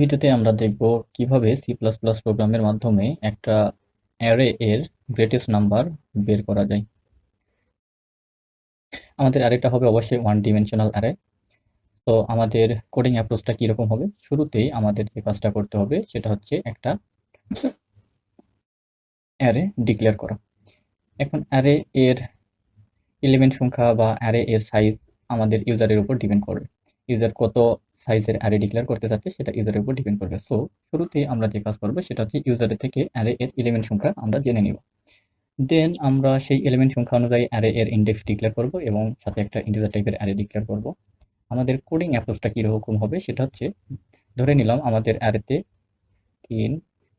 ভিডিওতে আমরা দেখব কিভাবে সি প্লাস প্লাস প্রোগ্রামের মাধ্যমে একটা অ্যারে এর গ্রেটেস্ট নাম্বার বের করা যায়। আমাদের অ্যারেটা হবে অবশ্যই ওয়ান ডিমেনশনাল অ্যারে। তো আমাদের কোডিং অ্যাপ্রোচটা কীরকম হবে? শুরুতেই আমাদের যে কাজটা করতে হবে সেটা হচ্ছে একটা অ্যারে ডিক্লেয়ার করা। এখন অ্যারে এর এলিমেন্ট সংখ্যা বা অ্যারে এর সাইজ আমাদের ইউজারের উপর ডিপেন্ড করবে। ইউজার কত সাইজের অ্যারে ডিক্লেয়ার করতে চাচ্ছে সেটা ইউজারের উপর ডিপেন্ড করবে। সো শুরুতে আমরা যে কাজ করবো সেটা হচ্ছে ইউজারের থেকে অ্যারে এর এলিমেন্ট সংখ্যা আমরা জেনে নিব। দেন আমরা সেই এলিমেন্ট সংখ্যা অনুযায়ী অ্যারে এর ইনডেক্স ডিক্লেয়ার করব এবং সাথে একটা ইন্টিজার টাইপের অ্যারে ডিক্লেয়ার করব। আমাদের কোডিং অ্যাপ্রোচটা কীরকম হবে সেটা হচ্ছে, ধরে নিলাম আমাদের অ্যারেতে 3,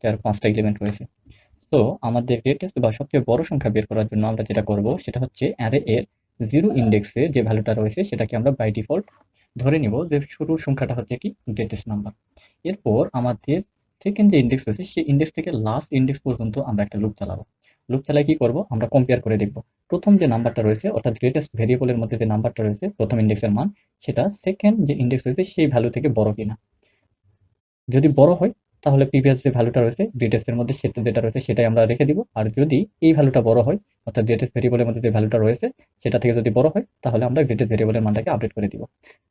4, 5টা এলিমেন্ট রয়েছে। তো আমাদের গ্রেটেস্ট বা সবচেয়ে বড় সংখ্যা বের করার জন্য আমরা যেটা করব সেটা হচ্ছে অ্যারে এর 0 ইনডেক্সে যে ভ্যালুটা রয়েছে সেটাকে আমরা বাই ডিফল্ট ধরে নিব যে শুরুর সংখ্যাটা হচ্ছে কি গ্রেটেস্ট নাম্বার। এরপর আমাদের সেকেন্ড যে ইনডেক্স রয়েছে সেই ইনডেক্স থেকে লাস্ট ইনডেক্স পর্যন্ত আমরা একটা লুপ চালাবো। লুপ চালায় কি করব, আমরা কম্পেয়ার করে দেখব প্রথম যে নাম্বারটা রয়েছে অর্থাৎ গ্রেটেস্ট ভেরিয়েবলের মধ্যে যে নাম্বারটা রয়েছে প্রথম ইনডেক্সের মান, সেটা সেকেন্ড যে ইনডেক্স রয়েছে সেই ভ্যালু থেকে বড় কিনা। যদি বড় হয় তাহলে প্রিভিয়াস যে ভ্যালুটা রয়েছে গ্রেটেস্ট এর মধ্যে সেটা যেটা রয়েছে সেটাই আমরা রেখে দিব। আর যদি এই ভ্যালুটা বড় হয় অর্থাৎ গ্রেটেস্ট ভেরিয়েবলের মধ্যে যে ভ্যালুটা রয়েছে সেটা থেকে যদি বড় হয় তাহলে আমরা গ্রেটেস্ট ভেরিয়েবলের মানটাকে আপডেট করে দিব।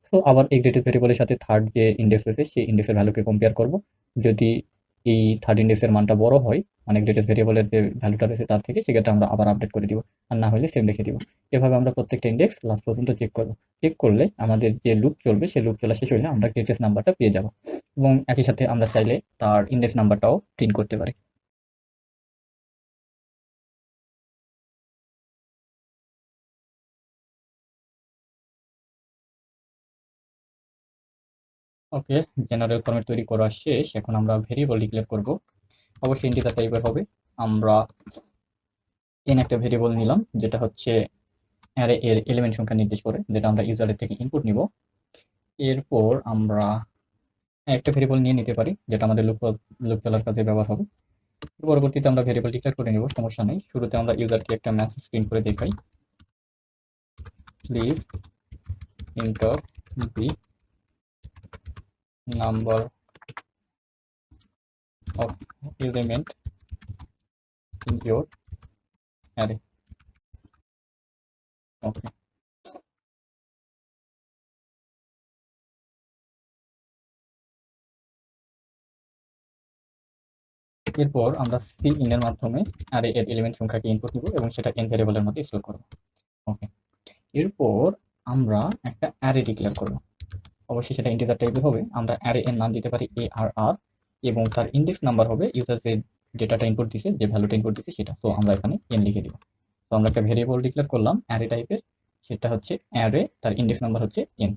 সো আবার এই গ্রেটেস্ট ভেরিয়েবলের সাথে থার্ড যে ইনডেক্স রয়েছে সেই ইনডেক্সের ভ্যালুকে কম্পেয়ার করব। যদি এই থার্ড ইনডেক্সের মানটা বড় হয়, মানে গ্রেটেস্ট ভেরিয়েবলের যে ভ্যালুটা রয়েছে তার থেকে, সেক্ষেত্রে আমরা আবার আপডেট করে দিব। আর না হলে সেম রেখে দিব। এভাবে আমরা প্রত্যেকটা ইনডেক্স লাস্ট পর্যন্ত চেক করব। চেক করলে আমাদের যে লুপ চলবে সেই লুপ চলা শেষ হলে আমরা গ্রেটেস্ট নাম্বারটা পেয়ে যাব এবং একই সাথে আমরা চাইলে তার ইনডেক্স নাম্বারটাও প্রিন্ট করতে পারি। ওকে, জেনারেল ফরম্যাট তৈরি করা শেষ। এখন আমরা ভেরিয়েবল ডিক্লেয়ার করব। অবশ্যই ইন্টিজার টাইপের হবে। আমরা একটা ভেরিয়েবল নিলাম যেটা হচ্ছে অ্যারে এর এলিমেন্ট সংখ্যা নির্দেশ করে, যেটা আমরা ইউজারের থেকে ইনপুট নিব। এরপর আমরা একটা ভেরিয়েবল নিয়ে নিতে পারি যেটা আমাদের লুপ চলার কাজে ব্যবহার হবে। পরবর্তীতে আমরা ভেরিয়েবল ডিক্লেয়ার করে নিব, সমস্যা নেই। শুরুতে আমরা ইউজারকে একটা মেসেজ প্রিন্ট করে দেখাই, please enter the number of element in your array. Okay, এরপর আমরা সি ইন এর মাধ্যমে অ্যারে এর এলিমেন্ট সংখ্যাকে ইনপুট নিব এবং সেটা এন ভেরিয়েবলের মধ্যে স্টোর করব। ওকে, এরপর আমরা একটা অ্যারে ডিক্লেয়ার করব। অবশ্যই সেটা ইন্টিজার টাইপের হবে। আমরা অ্যারে এর নাম দিতে পারি ARR এবং তার ইনডেক্স নাম্বার হবে ইউজার যে ডেটাটা ইনপুট দিছে, যে ভ্যালুটা ইনপুট দিছে সেটা। তো আমরা এখানে n লিখে দিব। তো আমরা একটা ভেরিয়েবল ডিক্লেয়ার করলাম অ্যারে টাইপের, সেটা হচ্ছে অ্যারে, তার ইনডেক্স নাম্বার হচ্ছে n।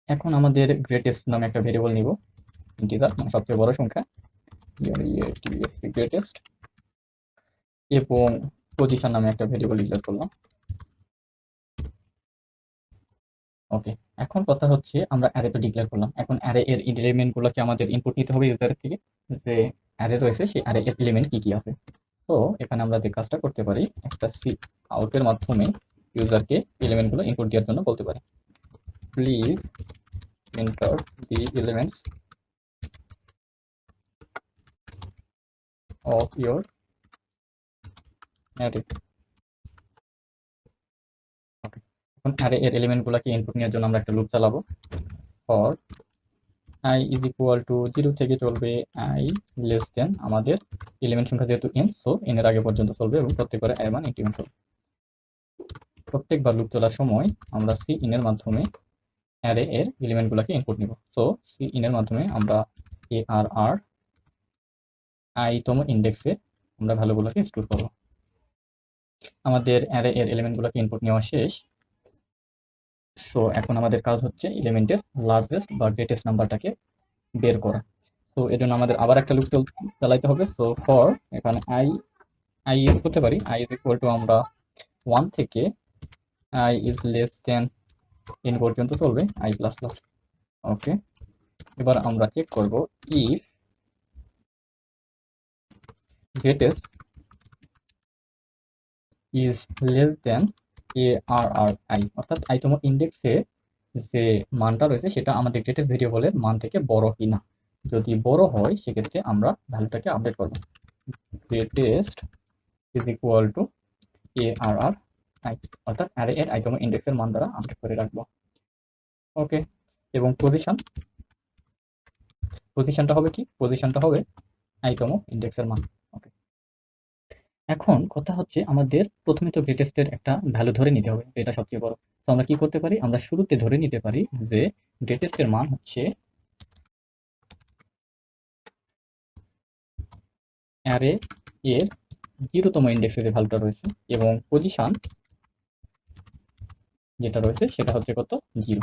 এখন আমাদের গ্রেটেস্ট নামে একটা ভেরিয়েবল নিব, ইন্টিজার মানে সবচেয়ে বড় সংখ্যা, গ্রেটেস্ট, এবং পজিশন নামে একটা ভেরিয়েবল ডিক্লেয়ার করলাম। ওকে, এখন কথা হচ্ছে আমরা অ্যারে তো ডিক্লেয়ার করলাম, এখন অ্যারে এর এলিমেন্ট গুলোকে আমাদের ইনপুট নিতে হবে ইউজারের থেকে, যে অ্যারে রয়েছে সেই অ্যারে এর এলিমেন্ট কি কি আছে। তো এখানে আমরা যে কাজটা করতে পারি, একটা সি আউটের মাধ্যমে ইউজারকে এলিমেন্ট গুলো ইনপুট দেওয়ার জন্য বলতে পারি, please enter the elements of your array. Okay, এখন অ্যারে এর এলিমেন্ট গুলোকে ইনপুট নেওয়ার জন্য আমরা একটা লুপ চালাবো। For i is equal to 0 থেকে চলবে i লেস দেন আমাদের এলিমেন্ট সংখ্যা যেহেতু n, সো n এর আগে পর্যন্ত চলবে এবং প্রত্যেকবার i মান ইনক্রিমেন্ট হবে। প্রত্যেকবার লুপ চলার সময় আমরা সি ইন এর মাধ্যমে অ্যারে এর এলিমেন্ট গুলোকে ইনপুট নিব। সো সি ইন এর মাধ্যমে আমরা ARR i তম ইন্ডেক্সে আমরা ভ্যালুগুলোকে স্টোর করব। আমাদের অ্যারে এর এলিমেন্ট গুলোকে ইনপুট নেওয়া শেষ। সো এখন আমাদের কাজ হচ্ছে এলিমেন্টের লার্জেস্ট বা গ্রেটেস্ট নাম্বারটাকে বের করা। তো এর জন্য আমাদের আবার একটা লুপ চালাইতে হবে। সো ফর এখানে আই ইউজ করতে পারি, আই ইজ ইকুয়াল টু আমরা 1 থেকে I is less than n পর্যন্ত চলবে i প্লাস প্লাস। ওকে, এবার আমরা চেক করব if greatest is less than ARRI, অর্থাৎ i তম ইন্ডেক্সে যে মানটা রয়েছে সেটা আমাদের গ্রেটেস্ট ভেরিয়েবলের মান থেকে বড় কিনা। যদি বড় হয় সেক্ষেত্রে আমরা ভ্যালুটাকে আপডেট করব। Greatest is equal to ARR I, অর্থাৎ অ্যারে এর আইতম ইন্ডেক্সের মান দ্বারা আপডেট করে রাখবো। ওকে, এবং পজিশনটা হবে কি? পজিশনটা হবে আইতম ইন্ডেক্সের মান। ওকে, এখন কথা হচ্ছে আমাদের প্রথমে তো গ্রেটেস্টের একটা ভ্যালু ধরে নিতে হবে, এটা সবচেয়ে বড়। তো আমরা কি করতে পারি? আমরা শুরুতে ধরে নিতে পারি যে গ্রেটেস্টের মান হচ্ছে অ্যারে এর 0তম ইন্ডেক্সে যে ভ্যালুটা রয়েছে, এবং পজিশন যেটা রয়েছে সেটা হচ্ছে কত? 0।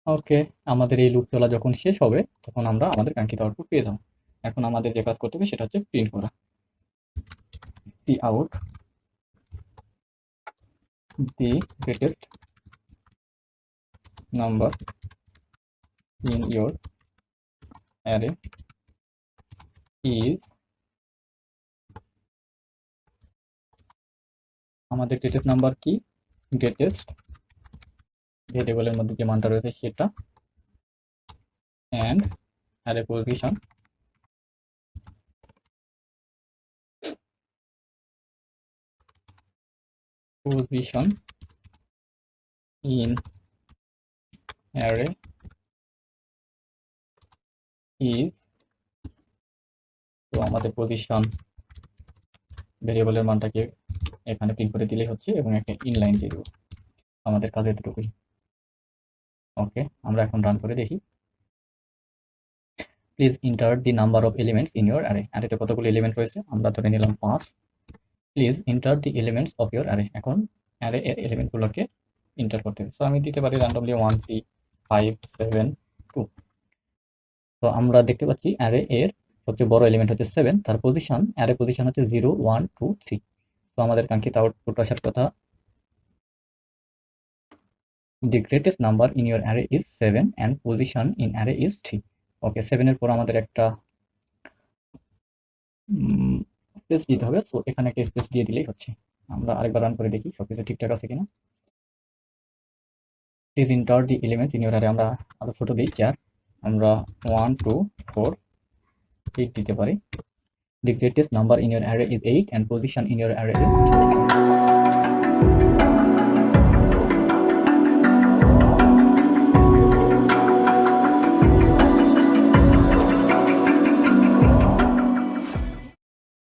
ওকে, আমাদের এই লুপ চলা যখন শেষ হবে তখন আমরা আমাদের কাঙ্ক্ষিত আউটপুট পেয়ে যাবো। এখন আমাদের যে কাজ করতে হবে সেটা হচ্ছে প্রিন্ট করা। the out the greatest number in your array is, আমাদের গ্রেটেস্ট নাম্বার কি? গ্রেটেস্ট ভেরিয়েবলের মধ্যে যে মানটা রয়েছে সেটা, and array position in array is, তো আমাদের পজিশন ভেরিয়েবলের মানটাকে এখানে প্রিন্ট করে দিলেই হচ্ছে, এবং একটা ইনলাইন দিয়ে দেবো। আমাদের কাজ এতটুকুই। ওকে, আমরা এখন রান করে দেখি। Please inter the number of elements in your array. অ্যারেতে কতগুলো এলিমেন্ট রয়েছে? আমরা ধরে নিলাম 5। Please inter the elements of your array. এখন অ্যারে এর এলিমেন্টগুলোকে এন্টার করতে হবে। সো আমি দিতে পারি randomly 1 3 5 7 2। তো আমরা দেখতে পাচ্ছি অ্যারে এর সবচেয়ে বড় এলিমেন্ট হচ্ছে 7, তার পজিশন, অ্যারে পজিশন হচ্ছে 0 1 2 3। তো আমাদের কাঙ্ক্ষিত আউটপুট আসার কথা, the greatest number in your array is 7 and position in array is 3। ওকে, 7 এর পর আমাদের একটা স্পেস দিতে হবে। সো এখানে একটা স্পেস দিয়ে দিলেই হচ্ছে। আমরা আরেকবার রান করে দেখি সবকিছু ঠিকঠাক আছে কিনা। Please inter the elements in your array. আমরা আরো ছোট দিই 4, আমরা 1 2 4 8 দিতে পারি। The greatest number in your array is 8 and position in your array is 3।